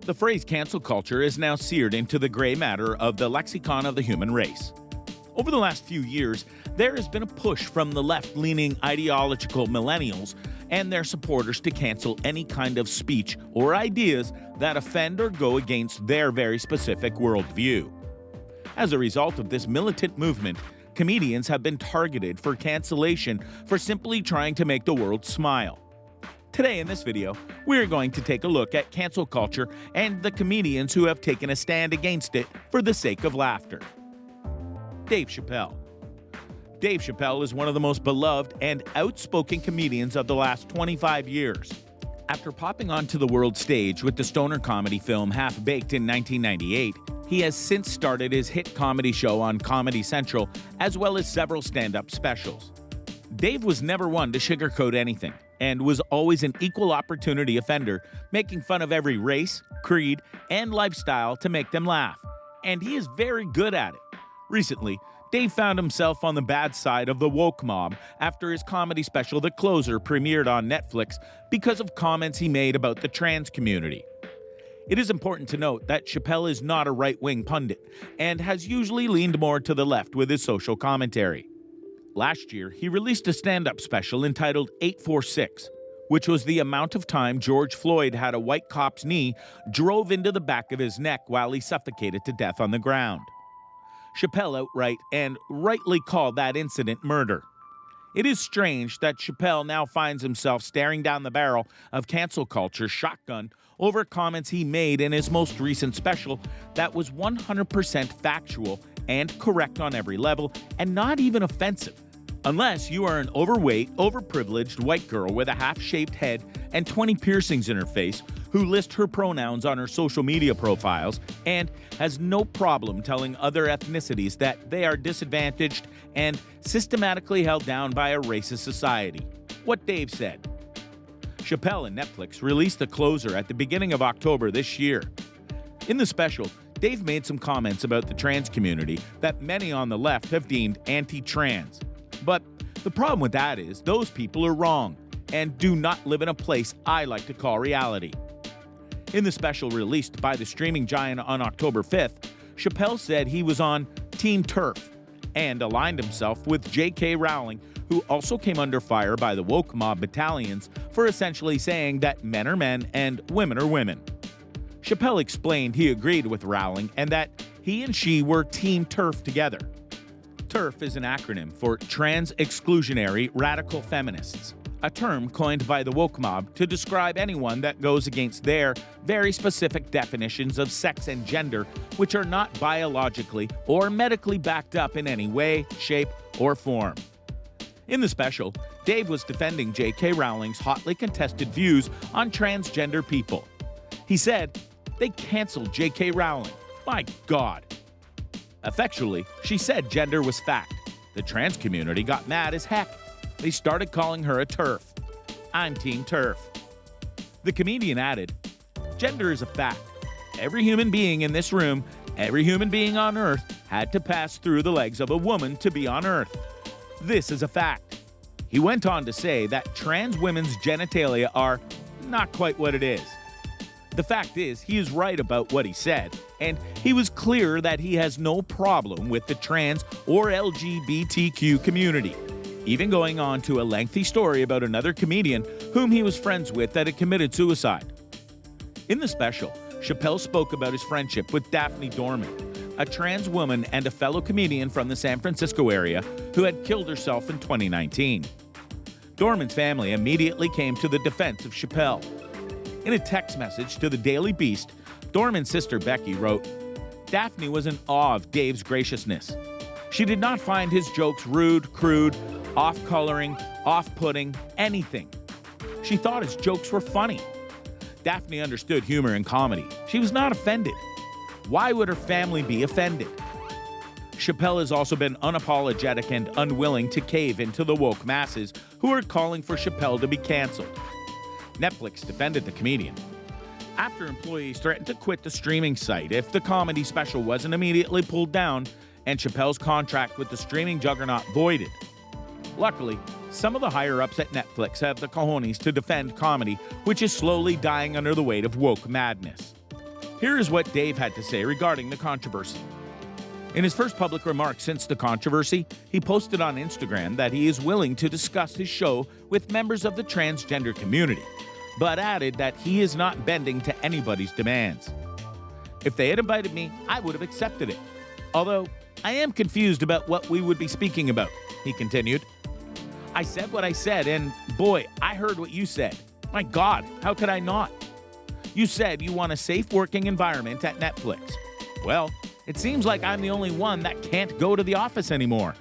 The phrase cancel culture is now seared into the gray matter of the lexicon of the human race. Over the last few years, there has been a push from the left-leaning ideological millennials and their supporters to cancel any kind of speech or ideas that offend or go against their very specific worldview. As a result of this militant movement, comedians have been targeted for cancellation for simply trying to make the world smile. Today in this video, we're going to take a look at cancel culture and the comedians who have taken a stand against it for the sake of laughter. Dave Chappelle. Dave Chappelle is one of the most beloved and outspoken comedians of the last 25 years. After popping onto the world stage with the stoner comedy film Half Baked in 1998, he has since started his hit comedy show on Comedy Central, as well as several stand-up specials. Dave was never one to sugarcoat anything, and was always an equal opportunity offender, making fun of every race, creed, and lifestyle to make them laugh. And he is very good at it. Recently, Dave found himself on the bad side of the woke mob after his comedy special The Closer premiered on Netflix because of comments he made about the trans community. It is important to note that Chappelle is not a right-wing pundit and has usually leaned more to the left with his social commentary. Last year, he released a stand-up special entitled 846, which was the amount of time George Floyd had a white cop's knee drove into the back of his neck while he suffocated to death on the ground. Chappelle outright and rightly called that incident murder. It is strange that Chappelle now finds himself staring down the barrel of cancel culture shotgun over comments he made in his most recent special that was 100% factual and correct on every level and not even offensive. Unless you are an overweight, overprivileged white girl with a half-shaved head and 20 piercings in her face who lists her pronouns on her social media profiles and has no problem telling other ethnicities that they are disadvantaged and systematically held down by a racist society. What Dave said. Chappelle and Netflix released The Closer at the beginning of October this year. In the special, Dave made some comments about the trans community that many on the left have deemed anti-trans. But the problem with that is those people are wrong and do not live in a place I like to call reality. In the special released by the streaming giant on October 5th, Chappelle said he was on Team TERF and aligned himself with J.K. Rowling, who also came under fire by the woke mob battalions for essentially saying that men are men and women are women. Chappelle explained he agreed with Rowling and that he and she were Team TERF together. TERF is an acronym for Trans Exclusionary Radical Feminists, a term coined by the woke mob to describe anyone that goes against their very specific definitions of sex and gender, which are not biologically or medically backed up in any way, shape, or form. In the special, Dave was defending J.K. Rowling's hotly contested views on transgender people. He said, "They canceled J.K. Rowling. My God." Effectually, she said gender was fact. The trans community got mad as heck. They started calling her a TERF. I'm Team TERF. The comedian added, "Gender is a fact. Every human being in this room, every human being on Earth, had to pass through the legs of a woman to be on Earth. This is a fact." He went on to say that trans women's genitalia are not quite what it is. The fact is, he is right about what he said, and he was clear that he has no problem with the trans or LGBTQ community, even going on to a lengthy story about another comedian whom he was friends with that had committed suicide. In the special, Chappelle spoke about his friendship with Daphne Dorman, a trans woman and a fellow comedian from the San Francisco area who had killed herself in 2019. Dorman's family immediately came to the defense of Chappelle. In a text message to the Daily Beast, Dorman's sister Becky wrote, "Daphne was in awe of Dave's graciousness. She did not find his jokes rude, crude, off-coloring, off-putting, anything. She thought his jokes were funny. Daphne understood humor and comedy. She was not offended. Why would her family be offended?" Chappelle has also been unapologetic and unwilling to cave into the woke masses who are calling for Chappelle to be canceled. Netflix defended the comedian. After employees threatened to quit the streaming site if the comedy special wasn't immediately pulled down and Chappelle's contract with the streaming juggernaut voided. Luckily, some of the higher-ups at Netflix have the cojones to defend comedy, which is slowly dying under the weight of woke madness. Here is what Dave had to say regarding the controversy. In his first public remarks since the controversy, he posted on Instagram that he is willing to discuss his show with members of the transgender community, but added that he is not bending to anybody's demands. If they had invited me, I would have accepted it. Although, I am confused about what we would be speaking about, he continued. I said what I said, and boy, I heard what you said. My God, how could I not? You said you want a safe working environment at Netflix. Well, it seems like I'm the only one that can't go to the office anymore.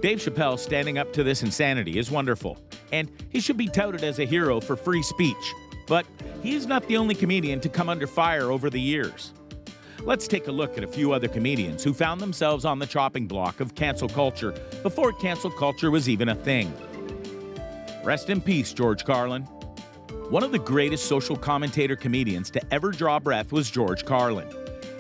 Dave Chappelle standing up to this insanity is wonderful, and he should be touted as a hero for free speech. But he is not the only comedian to come under fire over the years. Let's take a look at a few other comedians who found themselves on the chopping block of cancel culture before cancel culture was even a thing. Rest in peace, George Carlin. One of the greatest social commentator comedians to ever draw breath was George Carlin.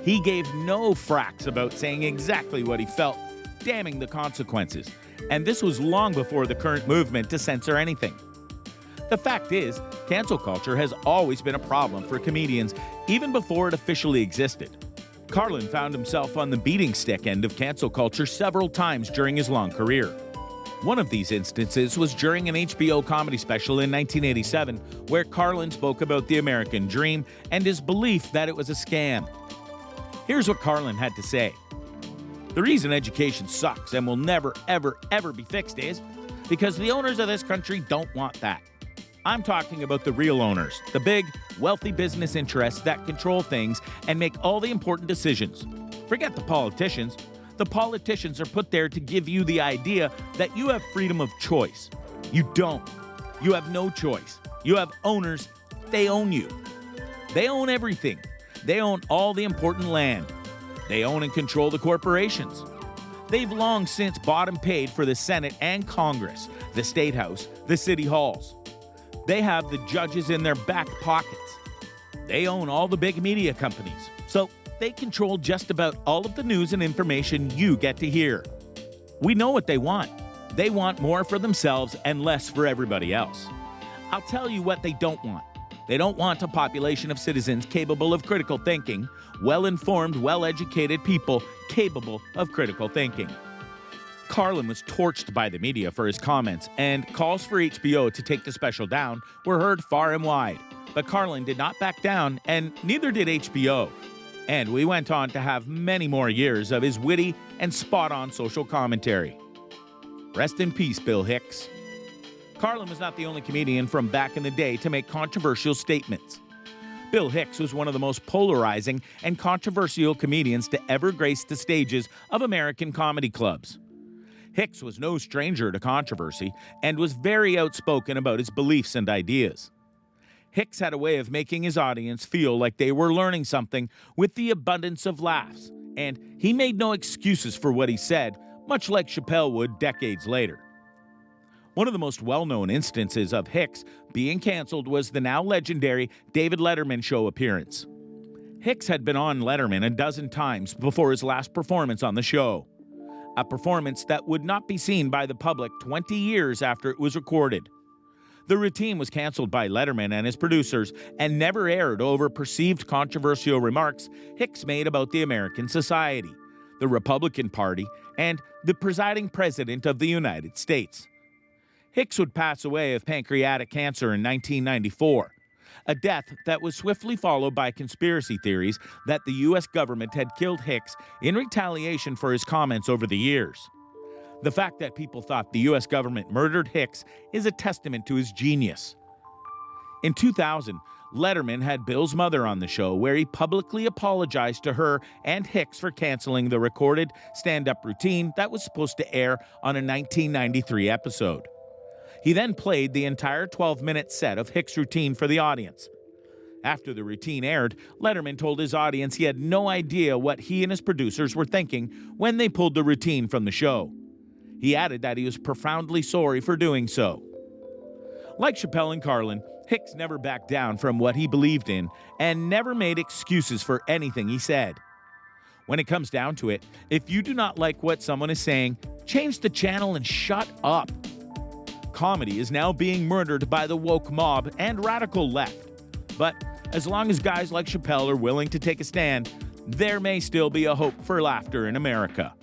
He gave no fracks about saying exactly what he felt, damning the consequences. And this was long before the current movement to censor anything. The fact is, cancel culture has always been a problem for comedians, even before it officially existed. Carlin found himself on the beating stick end of cancel culture several times during his long career. One of these instances was during an HBO comedy special in 1987, where Carlin spoke about the American dream and his belief that it was a scam. Here's what Carlin had to say. The reason education sucks and will never, ever, ever be fixed is because the owners of this country don't want that. I'm talking about the real owners, the big, wealthy business interests that control things and make all the important decisions. Forget the politicians. The politicians are put there to give you the idea that you have freedom of choice. You don't. You have no choice. You have owners. They own you. They own everything. They own all the important land. They own and control the corporations. They've long since bought and paid for the Senate and Congress, the State House, the city halls. They have the judges in their back pockets. They own all the big media companies. So they control just about all of the news and information you get to hear. We know what they want. They want more for themselves and less for everybody else. I'll tell you what they don't want. They don't want a population of citizens capable of critical thinking, well-informed, well-educated people capable of critical thinking. Carlin was torched by the media for his comments, and calls for HBO to take the special down were heard far and wide. But Carlin did not back down, and neither did HBO. And we went on to have many more years of his witty and spot-on social commentary. Rest in peace, Bill Hicks. Carlin was not the only comedian from back in the day to make controversial statements. Bill Hicks was one of the most polarizing and controversial comedians to ever grace the stages of American comedy clubs. Hicks was no stranger to controversy and was very outspoken about his beliefs and ideas. Hicks had a way of making his audience feel like they were learning something with the abundance of laughs, and he made no excuses for what he said, much like Chappelle would decades later. One of the most well-known instances of Hicks being canceled was the now legendary David Letterman show appearance. Hicks had been on Letterman a dozen times before his last performance on the show, a performance that would not be seen by the public 20 years after it was recorded. The routine was canceled by Letterman and his producers and never aired over perceived controversial remarks Hicks made about the American society, the Republican Party, and the presiding president of the United States. Hicks would pass away of pancreatic cancer in 1994, a death that was swiftly followed by conspiracy theories that the U.S. government had killed Hicks in retaliation for his comments over the years. The fact that people thought the U.S. government murdered Hicks is a testament to his genius. In 2000, Letterman had Bill's mother on the show, where he publicly apologized to her and Hicks for canceling the recorded stand-up routine that was supposed to air on a 1993 episode. He then played the entire 12-minute set of Hicks' routine for the audience. After the routine aired, Letterman told his audience he had no idea what he and his producers were thinking when they pulled the routine from the show. He added that he was profoundly sorry for doing so. Like Chappelle and Carlin, Hicks never backed down from what he believed in and never made excuses for anything he said. When it comes down to it, if you do not like what someone is saying, change the channel and shut up. Comedy is now being murdered by the woke mob and radical left. But As long as guys like Chappelle are willing to take a stand, there may still be a hope for laughter in America.